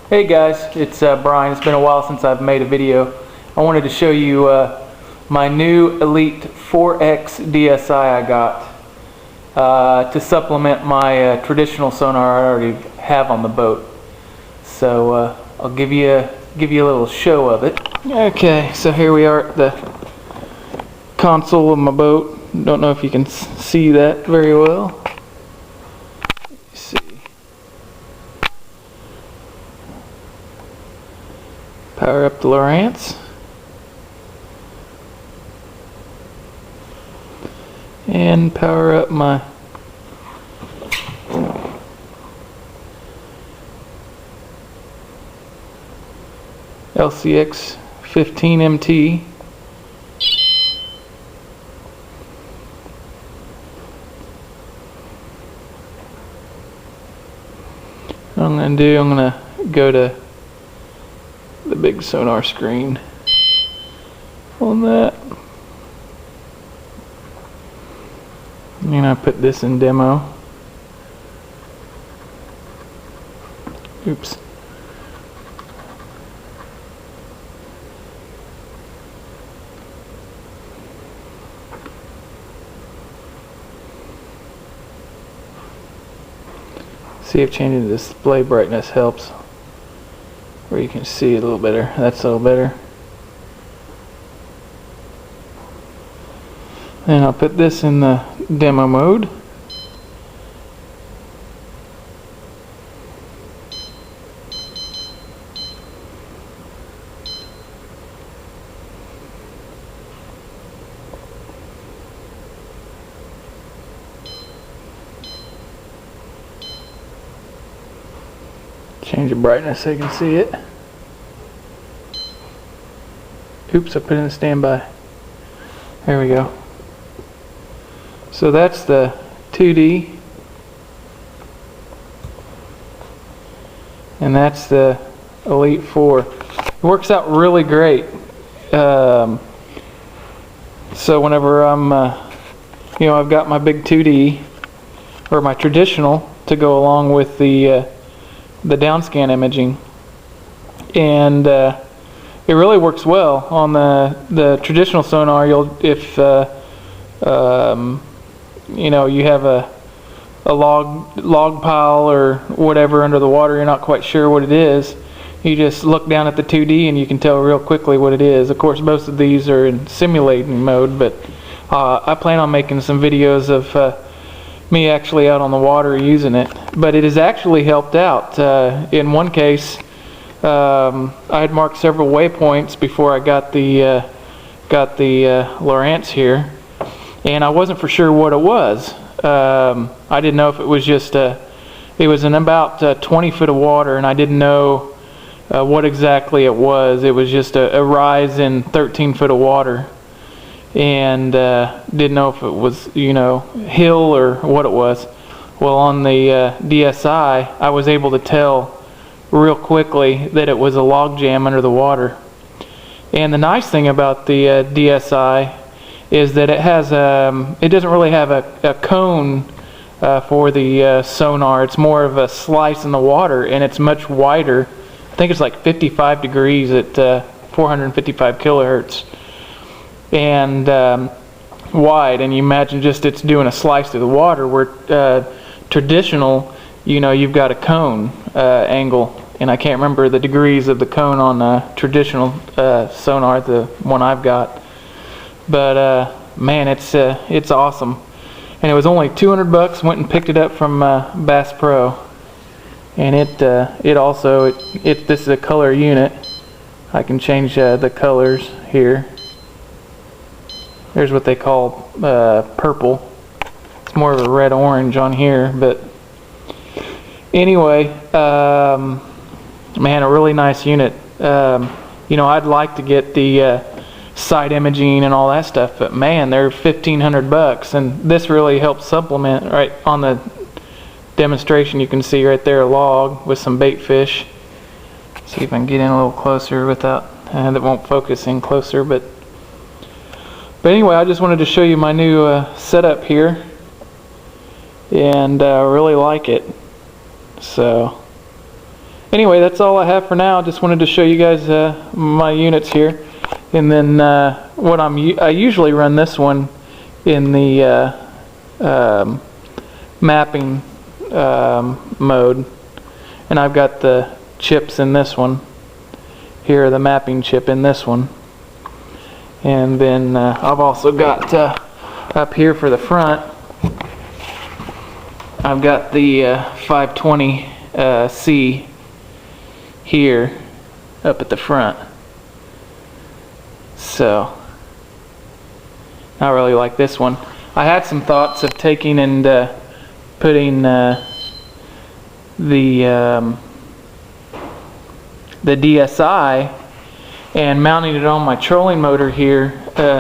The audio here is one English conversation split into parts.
Hey guys, it's Brian. It's been a while since I've made a video. I wanted to show you my new Elite 4X DSI I got to supplement my traditional sonar I already have on the boat. So I'll give you a little show of it. Okay, so here we are at the console of my boat. Don't know if you can see that very well. Let's see. Power up the Lowrance. And power up my LCX 15 MT. What I'm going to do, I'm going to go to the big sonar screen on that. And I put this in demo. Oops. See if changing the display brightness helps, where you can see it a little better. That's a little better. And I'll put this in the demo mode. Change the brightness so you can see it. Oops, I put it in standby. There we go. So that's the 2D, and that's the Elite 4. It works out really great. So whenever I'm, I've got my big 2D or my traditional to go along with the downscan imaging, and it really works well on the traditional sonar. If you have a log pile or whatever under the water, you're not quite sure what it is, you just look down at the 2D and you can tell real quickly what it is. Of course, most of these are in simulating mode, but I plan on making some videos of me actually out on the water using it. But it has actually helped out. In one case, I had marked several waypoints before I got the Lowrance here, and I wasn't for sure what it was. I didn't know if it was just it was in about 20 foot of water, and I didn't know what exactly it was. It was just a rise in 13 foot of water, and didn't know if it was hill or what it was. Well, on the DSI, I was able to tell real quickly that it was a log jam under the water. And the nice thing about the DSI is that it has it doesn't really have a cone for the sonar. It's more of a slice in the water, and it's much wider. I think it's like 55 degrees at 455 kilohertz, and wide. And you imagine just it's doing a slice through the water, where traditional, you've got a cone angle, and I can't remember the degrees of the cone on traditional sonar, the one I've got. But man, it's awesome. And it was only 200 bucks. Went and picked it up from Bass Pro, and it also this is a color unit. I can change the colors here. There's what they call purple. It's more of a red orange on here, but anyway, man, a really nice unit. I'd like to get the side imaging and all that stuff, but man, they're 1,500 bucks, and this really helps supplement. Right on the demonstration, you can see right there a log with some bait fish. See if I can get in a little closer without that won't focus in closer, but anyway, I just wanted to show you my new setup here, and I really like it. So anyway, that's all I have for now. Just wanted to show you guys my units here. And then I usually run this one in the mapping mode, and I've got the chips in this one here, the mapping chip in this one, and then I've also got up here for the front, I've got the 520C here up at the front. So I really like this one. I had some thoughts of taking and putting the DSI and mounting it on my trolling motor here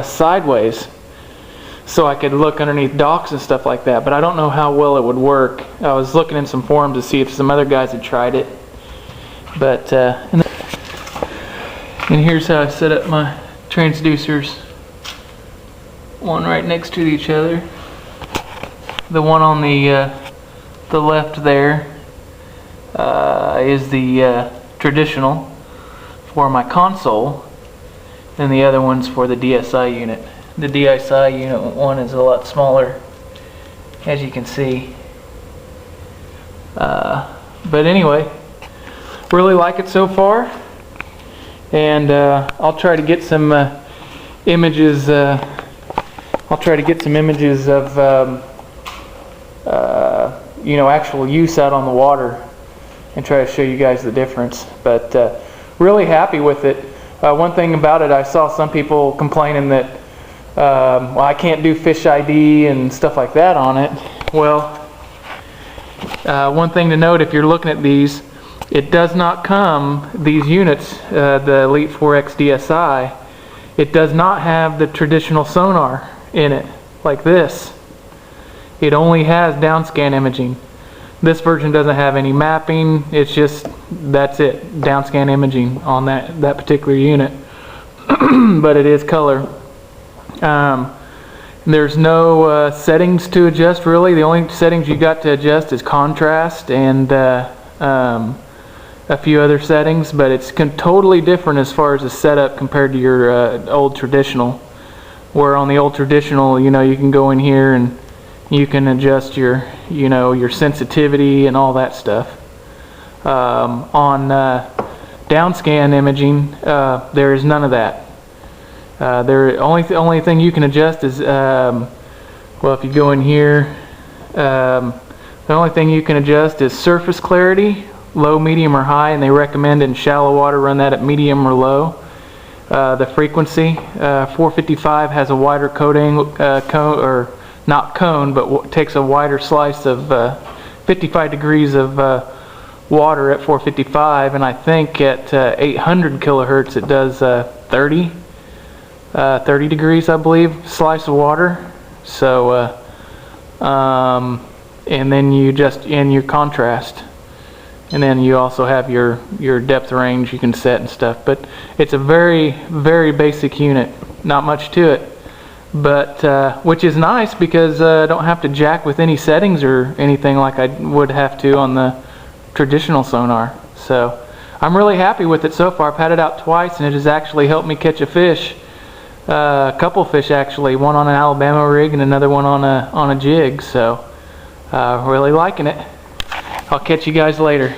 sideways, so I could look underneath docks and stuff like that, but I don't know how well it would work. I was looking in some forums to see if some other guys had tried it, but and here's how I set up my transducers, one right next to each other. The one on the left there is the traditional for my console, and the other one's for the DSI unit. The DSI unit one is a lot smaller, as you can see. But anyway, really like it so far, and I'll try to get some images. I'll try to get some images of actual use out on the water, and try to show you guys the difference. But really happy with it. One thing about it, I saw some people complaining that well, I can't do fish ID and stuff like that on it. Well, one thing to note, if you're looking at these, it does not come, these units, the Elite 4X DSI, it does not have the traditional sonar in it like this. It only has downscan imaging. This version doesn't have any mapping. It's just, that's it, downscan imaging on that particular unit. But it is color. There's no settings to adjust really. The only settings you got to adjust is contrast and a few other settings, but it's totally different as far as the setup compared to your old traditional. Where on the old traditional, you can go in here and you can adjust your your sensitivity and all that stuff. On downscan imaging, there is none of that. The only thing you can adjust is well, if you go in here, the only thing you can adjust is surface clarity, low, medium, or high, and they recommend in shallow water run that at medium or low. The frequency, 455 has a wider cone, or not cone, but takes a wider slice of 55 degrees of water at 455, and I think at 800 kilohertz it does 30 degrees, I believe, slice of water. So and then you just in your contrast, and then you also have your depth range you can set and stuff. But it's a very, very basic unit, not much to it, but which is nice because I don't have to jack with any settings or anything like I would have to on the traditional sonar. So I'm really happy with it so far. I've had it out twice, and it has actually helped me catch a fish, a couple fish actually, one on an Alabama rig and another one on a jig. So really liking it. I'll catch you guys later.